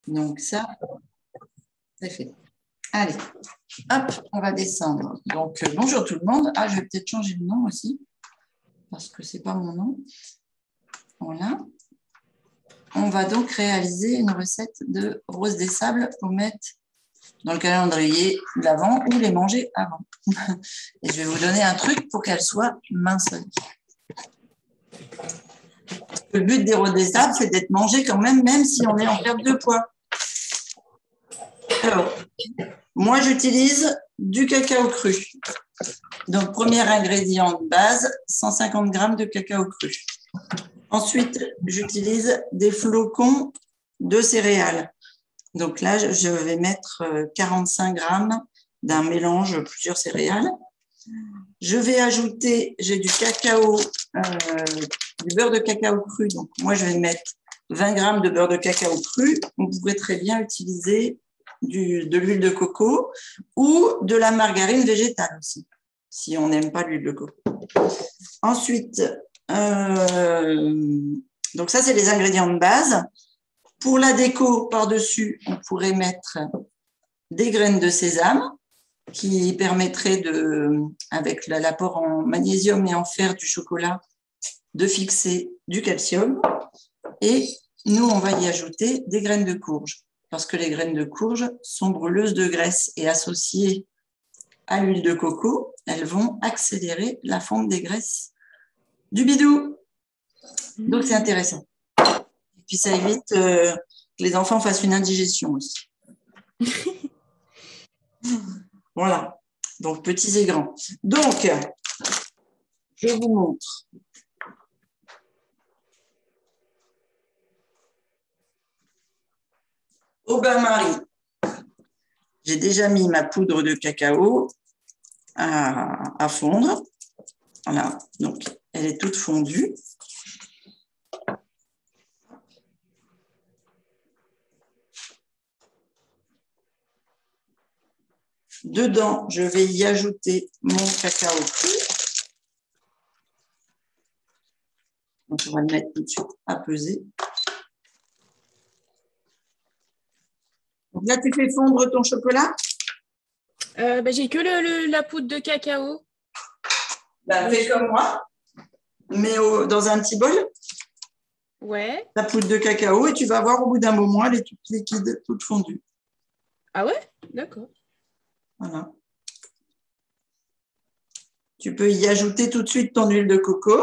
Donc ça, c'est fait. Allez, hop, on va descendre. Donc, bonjour tout le monde. Ah, je vais peut-être changer de nom aussi, parce que ce n'est pas mon nom. Voilà. On va donc réaliser une recette de rose des sables pour mettre dans le calendrier de l'Avent ou les manger avant. Et je vais vous donner un truc pour qu'elle soit mince. Le but des roses des sables, c'est d'être mangé quand même, même si on est en perte de poids. Alors, moi, j'utilise du cacao cru. Donc, premier ingrédient de base, 150 g de cacao cru. Ensuite, j'utilise des flocons de céréales. Donc là, je vais mettre 45 g d'un mélange plusieurs céréales. Je vais ajouter, j'ai du cacao, du beurre de cacao cru. Donc moi, je vais mettre 20 g de beurre de cacao cru. On pourrait très bien utiliser de l'huile de coco ou de la margarine végétale aussi, si on n'aime pas l'huile de coco. Ensuite, donc ça, c'est les ingrédients de base. Pour la déco, par-dessus, on pourrait mettre des graines de sésame qui permettraient, avec l'apport en magnésium et en fer du chocolat, de fixer du calcium. Et nous, on va y ajouter des graines de courge, parce que les graines de courge sont brûleuses de graisse et associées à l'huile de coco, elles vont accélérer la fonte des graisses du bidou. Donc, c'est intéressant. Et puis, ça évite que les enfants fassent une indigestion aussi. Voilà. Donc, petits et grands. Donc, je vous montre. Au bain-marie, j'ai déjà mis ma poudre de cacao à fondre. Voilà. Donc, elle est toute fondue. Dedans, je vais y ajouter mon cacao cru. Donc, on va le mettre tout de suite à peser. Donc là, tu fais fondre ton chocolat? J'ai que la poudre de cacao. Fais comme moi, mets dans un petit bol. Ouais. La poudre de cacao et tu vas voir au bout d'un moment, elle est toute liquide, toute fondue. Ah ouais? D'accord. Voilà. Tu peux y ajouter tout de suite ton huile de coco.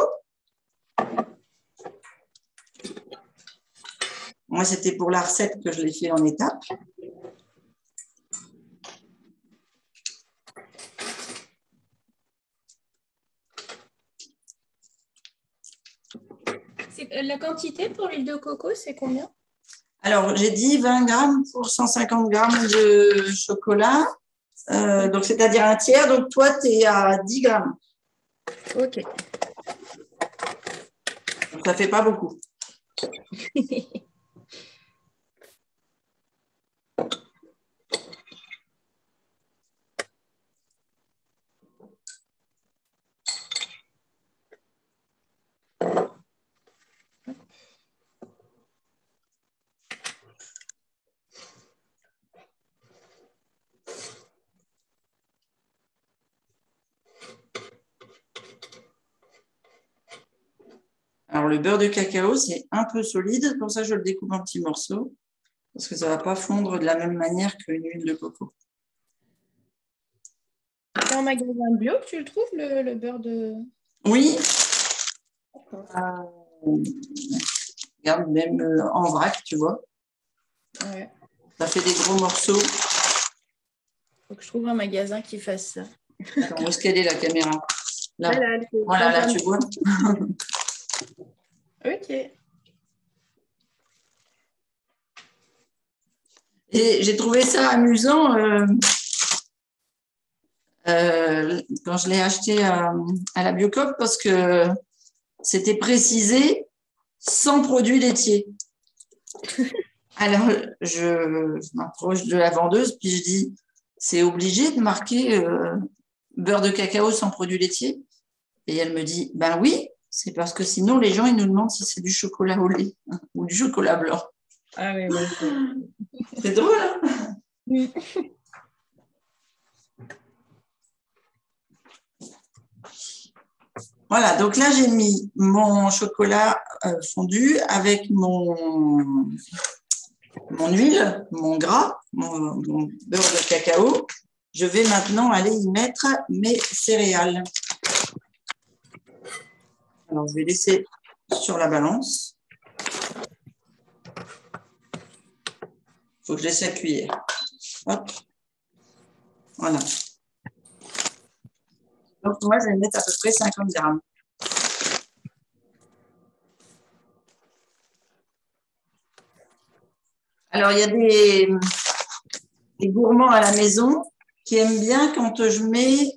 Moi, c'était pour la recette que je l'ai fait en étapes. La quantité pour l'huile de coco, c'est combien? Alors, j'ai dit 20 grammes pour 150 grammes de chocolat. Donc, c'est-à-dire un tiers. Donc, toi, tu es à 10 grammes. Ok. Donc, ça ne fait pas beaucoup. Alors, le beurre de cacao, c'est un peu solide. Pour ça, je le découpe en petits morceaux. Parce que ça ne va pas fondre de la même manière qu'une huile de coco. C'est en magasin bio que tu le trouves, le beurre de... Oui. Regarde, même en vrac, tu vois. Ouais. Ça fait des gros morceaux. Faut que je trouve un magasin qui fasse ça. Attends, où est-ce qu'elle est, la caméra? Là. Voilà, là, tu vois. Ok. Et j'ai trouvé ça amusant quand je l'ai acheté à la Biocoop parce que c'était précisé sans produits laitiers. Alors, je m'approche de la vendeuse, puis je dis, c'est obligé de marquer beurre de cacao sans produits laitiers? Et elle me dit, ben oui, c'est parce que sinon, les gens, ils nous demandent si c'est du chocolat au lait ou du chocolat blanc. Ah oui, ouais. C'est drôle, hein? Oui. Voilà, donc là, j'ai mis mon chocolat fondu avec mon huile, mon gras, mon beurre de cacao. Je vais maintenant aller y mettre mes céréales. Alors, je vais laisser sur la balance. Il faut que je laisse la cuillère. Hop. Voilà. Donc, moi, je vais mettre à peu près 50 grammes. Alors, il y a des gourmands à la maison qui aiment bien quand je mets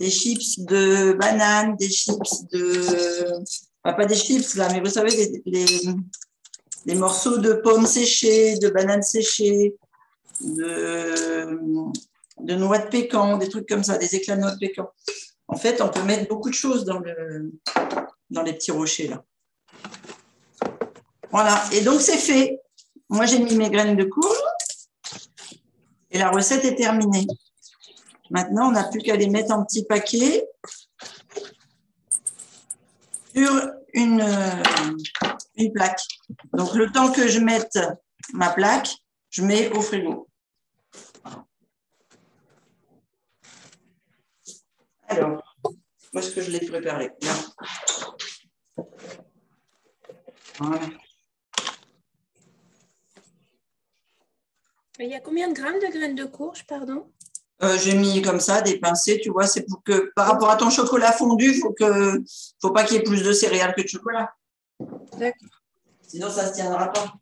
des chips de banane, des chips de… Enfin, pas des chips, là, mais vous savez, des morceaux de pommes séchées, de bananes séchées, de noix de pécan, des trucs comme ça, des éclats de noix de pécan. En fait, on peut mettre beaucoup de choses dans les petits rochers, là. Voilà, et donc c'est fait. Moi, j'ai mis mes graines de courge et la recette est terminée. Maintenant, on n'a plus qu'à les mettre en petits paquets sur une plaque. Donc, le temps que je mette ma plaque, je mets au frigo. Alors, où est-ce que je l'ai préparé? Là. Voilà. Il y a combien de grammes de graines de courge, pardon? J'ai mis comme ça des pincées, tu vois, c'est pour que par rapport à ton chocolat fondu, faut pas qu'il y ait plus de céréales que de chocolat. D'accord. Sinon, ça ne se tiendra pas.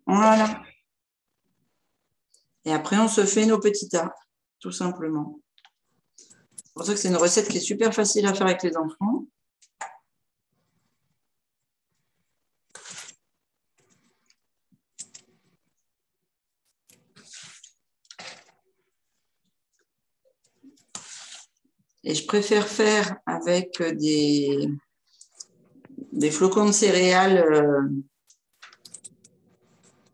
Voilà. Et après, on se fait nos petits tas, tout simplement. C'est pour ça que c'est une recette qui est super facile à faire avec les enfants. Et je préfère faire avec des flocons de céréales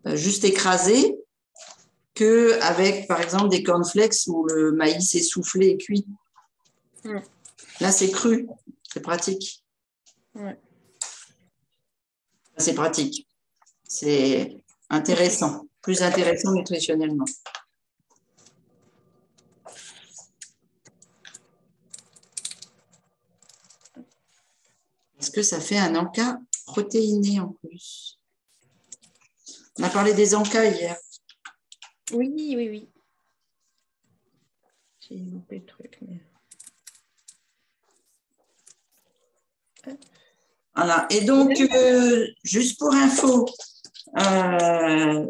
juste écrasés qu'avec, par exemple, des cornflakes où le maïs est soufflé et cuit. Ouais. Là, c'est cru. C'est pratique. Ouais. C'est pratique. C'est intéressant. Plus intéressant nutritionnellement. Parce que ça fait un encas protéiné en plus. On a parlé des encas hier. Oui, oui, oui. J'ai loupé le truc. Mais… Voilà. Et donc, juste pour info,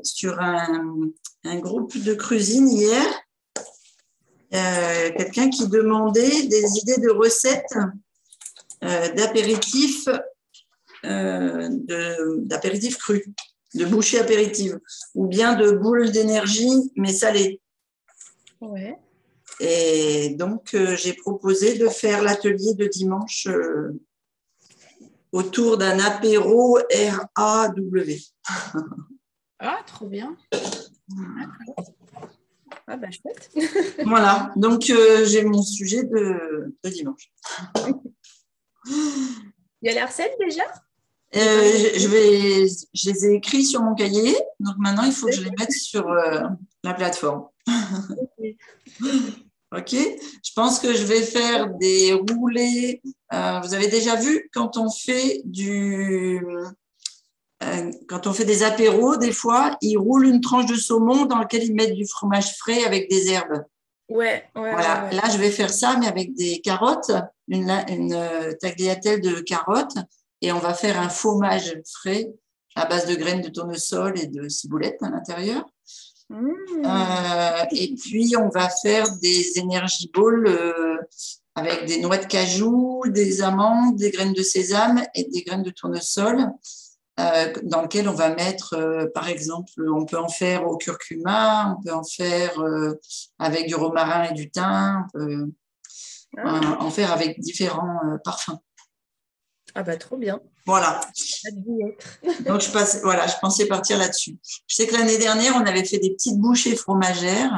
sur un groupe de cuisine hier, quelqu'un qui demandait des idées de recettes d'apéritifs crus, de bouchées apéritives, ou bien de boules d'énergie, mais salées. Ouais. Et donc, j'ai proposé de faire l'atelier de dimanche autour d'un apéro RAW. Ah, trop bien. D'accord. Ah, bah, chouette. Voilà, donc j'ai mon sujet de dimanche. Il y a la recette déjà? Je les ai écrits sur mon cahier, donc maintenant il faut que je les mette sur la plateforme. Okay. Ok, je pense que je vais faire des roulés. Vous avez déjà vu quand on fait des apéros, des fois, ils roulent une tranche de saumon dans laquelle ils mettent du fromage frais avec des herbes. Ouais. Voilà, Ouais. là je vais faire ça, mais avec des carottes, une tagliatelle de carottes, et on va faire un fromage frais à base de graines de tournesol et de ciboulette à l'intérieur. Et puis, on va faire des energy balls avec des noix de cajou, des amandes, des graines de sésame et des graines de tournesol, dans lequel on va mettre, par exemple, on peut en faire au curcuma, on peut en faire avec du romarin et du thym, on peut en faire avec différents parfums. Ah bah trop bien. Voilà. Hâte d'y être. Donc, je pensais partir là-dessus. Je sais que l'année dernière, on avait fait des petites bouchées fromagères.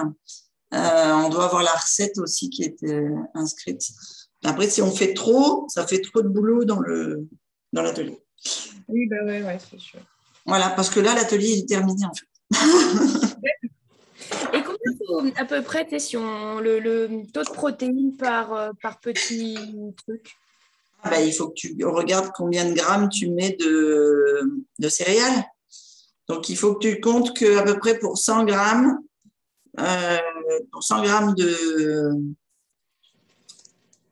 On doit avoir la recette aussi qui est inscrite. Après, si on fait trop, ça fait trop de boulot dans l'atelier. Oui, bah ouais, c'est sûr. Voilà, parce que là, l'atelier est terminé en fait. Et combien faut à peu près, si le taux de protéines par petit truc? Il faut que tu regardes combien de grammes tu mets de céréales. Donc, il faut que tu comptes qu'à peu près pour 100 grammes,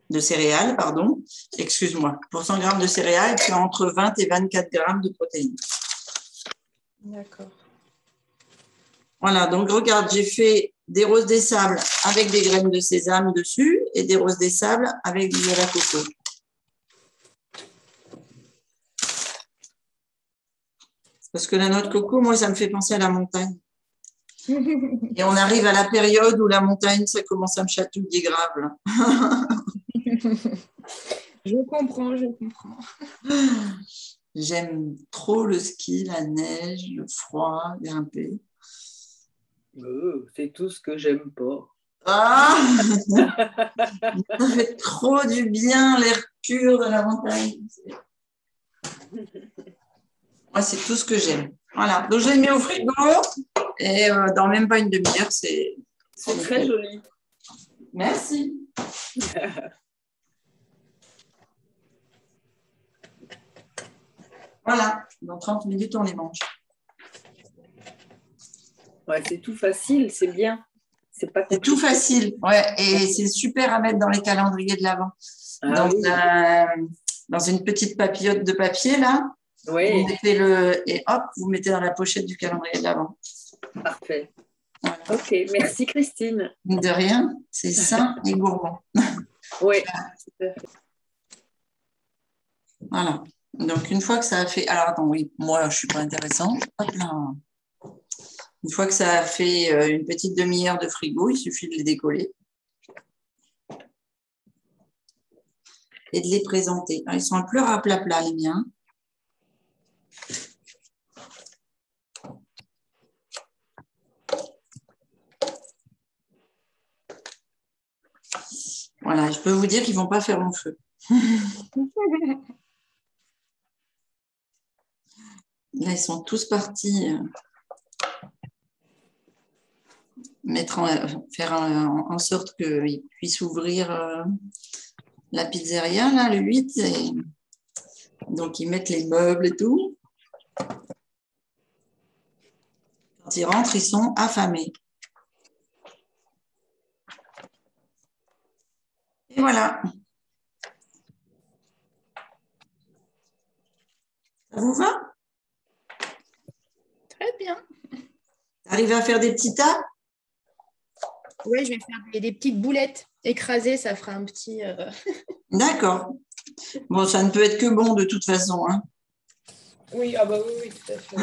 de céréales, pardon, excuse-moi, pour 100 grammes de céréales, tu as entre 20 et 24 grammes de protéines. D'accord. Voilà, donc regarde, j'ai fait des roses des sables avec des graines de sésame dessus et des roses des sables avec du lait à coco. Parce que la noix de coco, moi, ça me fait penser à la montagne. Et on arrive à la période où la montagne, ça commence à me chatouiller grave. Là. Je comprends. J'aime trop le ski, la neige, le froid, grimper. C'est tout ce que j'aime pas. Ah ça fait trop du bien, l'air pur de la montagne. Moi, c'est tout ce que j'aime. Voilà, donc je l'ai mis au frigo et dans même pas une demi-heure, c'est très joli. Merci. Voilà, dans 30 minutes, on les mange. Ouais, c'est tout facile, c'est bien. C'est tout facile, ouais, et c'est super à mettre dans les calendriers de l'Avent. Dans une petite papillote de papier, là, oui. Vous mettez et hop, vous mettez dans la pochette du calendrier de l'Avent. Parfait. Ouais. Ok, merci Christine. De rien, c'est sain et gourmand. Oui. Voilà. Donc, une fois que ça a fait… Alors, attends, oui, moi, je ne suis pas intéressante. Hop là. Une fois que ça a fait une petite demi-heure de frigo, il suffit de les décoller et de les présenter. Alors, ils sont un peu rapla-pla, les miens. Voilà, je peux vous dire qu'ils ne vont pas faire long feu. Là, ils sont tous partis faire en sorte qu'ils puissent ouvrir la pizzeria, là, le 8. Et donc, ils mettent les meubles et tout. Quand ils rentrent, ils sont affamés. Et voilà. Ça vous va? Très bien. T'arrives à faire des petits tas? Oui, je vais faire des petites boulettes écrasées, ça fera un petit… D'accord. Bon, ça ne peut être que bon de toute façon. Hein. Oui, ah bah oui, tout à fait.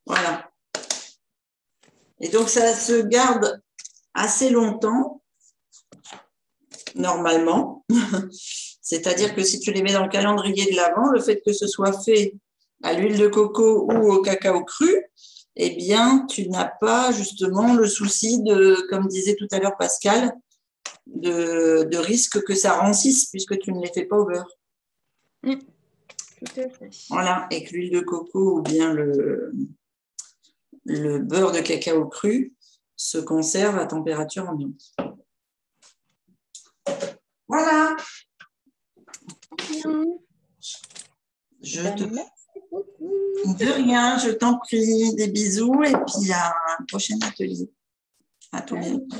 Voilà. Et donc, ça se garde assez longtemps, normalement. C'est-à-dire que si tu les mets dans le calendrier de l'Avent, le fait que ce soit fait à l'huile de coco ou au cacao cru, eh bien, tu n'as pas justement le souci de, comme disait tout à l'heure Pascal, de risque que ça rancisse puisque tu ne les fais pas au beurre. Tout à fait. Voilà, et que l'huile de coco ou bien le beurre de cacao cru se conserve à température ambiante. Voilà. De rien, je t'en prie. Des bisous et puis à un prochain atelier. À tout bientôt.